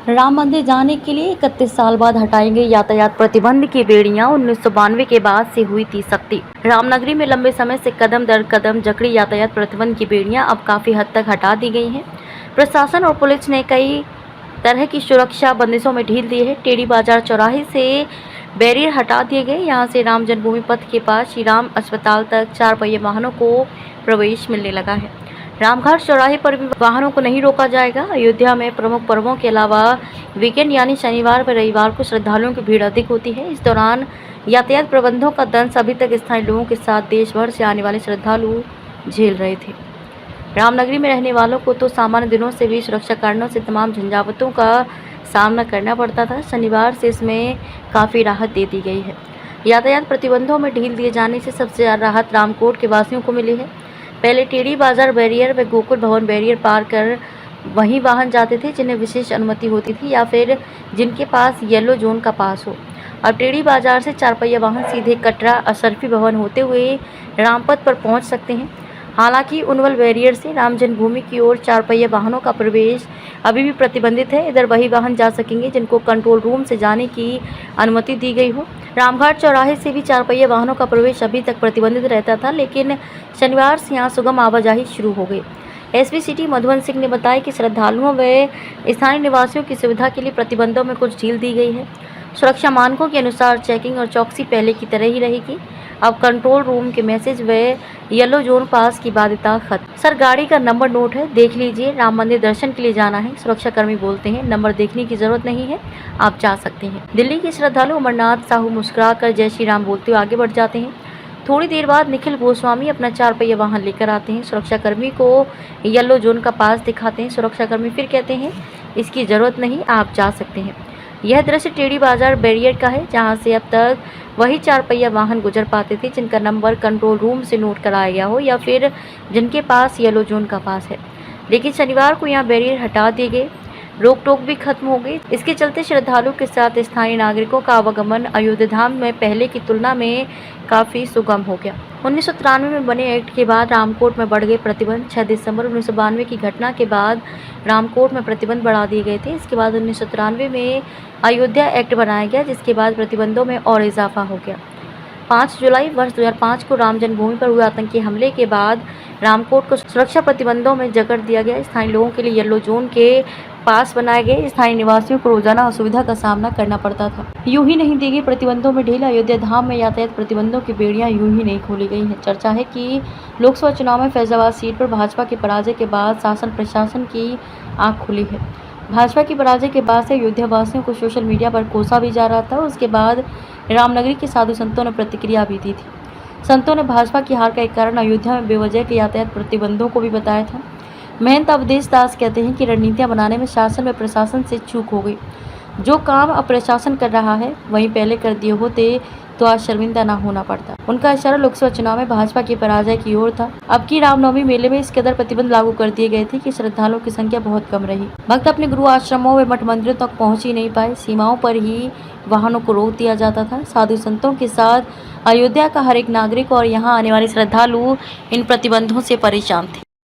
राम मंदिर जाने के लिए 31 साल बाद हटाई गई यातायात प्रतिबंध की बेड़ियां 1992 के बाद से हुई थी सख्ती। रामनगरी में लंबे समय से कदम दर कदम जकड़ी यातायात प्रतिबंध की बेड़ियां अब काफी हद तक हटा दी गई हैं। प्रशासन और पुलिस ने कई तरह की सुरक्षा बंदिशों में ढील दी है। टेढ़ी बाजार चौराहे से बैरियर हटा दिए गए। यहाँ से राम जन्मभूमि पथ के पास श्री राम अस्पताल तक 4 पहिया वाहनों को प्रवेश मिलने लगा है। रामघाट चौराहे पर भी वाहनों को नहीं रोका जाएगा। अयोध्या में प्रमुख पर्वों के अलावा वीकेंड यानी शनिवार व रविवार को श्रद्धालुओं की भीड़ अधिक होती है। इस दौरान यातायात प्रबंधों का दंश अभी तक स्थानीय लोगों के साथ देश भर से आने वाले श्रद्धालु झेल रहे थे। रामनगरी में रहने वालों को तो सामान्य दिनों से भी सुरक्षा कारणों से तमाम झंझावतों का सामना करना पड़ता था। शनिवार से इसमें काफ़ी राहत दे दी गई है। यातायात प्रतिबंधों में ढील दिए जाने से सबसे ज़्यादा राहत रामकोट के वासियों को मिली है। पहले टेढ़ी बाजार बैरियर व गोकुल भवन बैरियर पार कर वहीं वाहन जाते थे जिन्हें विशेष अनुमति होती थी या फिर जिनके पास येलो जोन का पास हो। अब टेढ़ी बाजार से 4 पहिया वाहन सीधे कटरा अशरफी भवन होते हुए रामपथ पर पहुंच सकते हैं। हालांकि उनवल बैरियर से राम जन्मभूमि की ओर 4 पहिया वाहनों का प्रवेश अभी भी प्रतिबंधित है। इधर वही वाहन जा सकेंगे जिनको कंट्रोल रूम से जाने की अनुमति दी गई हो। रामघाट चौराहे से भी 4 पहिया वाहनों का प्रवेश अभी तक प्रतिबंधित रहता था, लेकिन शनिवार से यहाँ सुगम आवाजाही शुरू हो गई। एसपी सिटी मधुबन सिंह ने बताया कि श्रद्धालुओं व स्थानीय निवासियों की सुविधा के लिए प्रतिबंधों में कुछ ढील दी गई है। सुरक्षा मानकों के अनुसार चेकिंग और चौकसी पहले की तरह ही रहेगी। अब कंट्रोल रूम के मैसेज व येलो जोन पास की बाध्यता खत्म। सर, गाड़ी का नंबर नोट है, देख लीजिए। राम मंदिर दर्शन के लिए जाना है। सुरक्षा कर्मी बोलते हैं नंबर देखने की जरूरत नहीं है, आप जा सकते हैं। दिल्ली के श्रद्धालु अमरनाथ साहू मुस्कुराकर जय श्री राम बोलते हुए आगे बढ़ जाते हैं। थोड़ी देर बाद निखिल गोस्वामी अपना 4 पहिया वाहन लेकर आते हैं। सुरक्षा कर्मी को येलो जोन का पास दिखाते हैं। सुरक्षा कर्मी फिर कहते हैं इसकी ज़रूरत नहीं, आप जा सकते हैं। यह दृश्य टेढ़ी बाजार बैरियर का है, जहां से अब तक वही 4 पहिया वाहन गुजर पाते थे जिनका नंबर कंट्रोल रूम से नोट कराया गया हो या फिर जिनके पास येलो जोन का पास है। लेकिन शनिवार को यहाँ बैरियर हटा दिए गए, रोक टोक भी खत्म हो गई। इसके चलते श्रद्धालुओं के साथ स्थानीय नागरिकों का आवागमन अयोध्या धाम में पहले की तुलना में काफ़ी सुगम हो गया। 1993 में बने एक्ट के बाद रामकोट में बढ़ गए प्रतिबंध। 6 दिसंबर 1992 की घटना के बाद रामकोट में प्रतिबंध बढ़ा दिए गए थे। इसके बाद 1993 में अयोध्या एक्ट बनाया गया, जिसके बाद प्रतिबंधों में और इजाफा हो गया। 5 जुलाई वर्ष 2005 को राम जन्मभूमि पर हुए आतंकी हमले के बाद रामकोट को सुरक्षा प्रतिबंधों में जकड़ दिया गया। स्थानीय लोगों के लिए येलो जोन के पास बनाए गए। स्थानीय निवासियों को रोजाना असुविधा का सामना करना पड़ता था। यूं ही नहीं दी गई प्रतिबंधों में ढील। अयोध्या धाम में यातायात प्रतिबंधों की बेड़ियां यूं ही नहीं खोली गई हैं। चर्चा है कि लोकसभा चुनाव में फैजाबाद सीट पर भाजपा के पराजय के बाद शासन प्रशासन की आंख खुली है। भाजपा की पराजय के बाद से अयोध्या वासियों को सोशल मीडिया पर कोसा भी जा रहा था। उसके बाद रामनगरी के साधु संतों ने प्रतिक्रिया भी दी थी। संतों ने भाजपा की हार का एक कारण अयोध्या में बेवजह के यातायात प्रतिबंधों को भी बताया था। महंत अवधेश दास कहते हैं कि रणनीतियां बनाने में शासन व प्रशासन से चूक हो गई। जो काम अब प्रशासन कर रहा है वहीं पहले कर दिए होते तो आज शर्मिंदा ना होना पड़ता। उनका इशारा लोकसभा चुनाव में भाजपा की पराजय की ओर था। अब की रामनवमी मेले में इस कदर प्रतिबंध लागू कर दिए गए थे कि श्रद्धालुओं की संख्या बहुत कम रही। भक्त अपने गुरु आश्रमों व मठ मंदिरों तक पहुंच ही नहीं पाए। सीमाओं पर ही वाहनों को रोक दिया जाता था। साधु संतों के साथ अयोध्या का हर एक नागरिक और यहाँ आने वाले श्रद्धालु इन प्रतिबंधों से परेशान थे।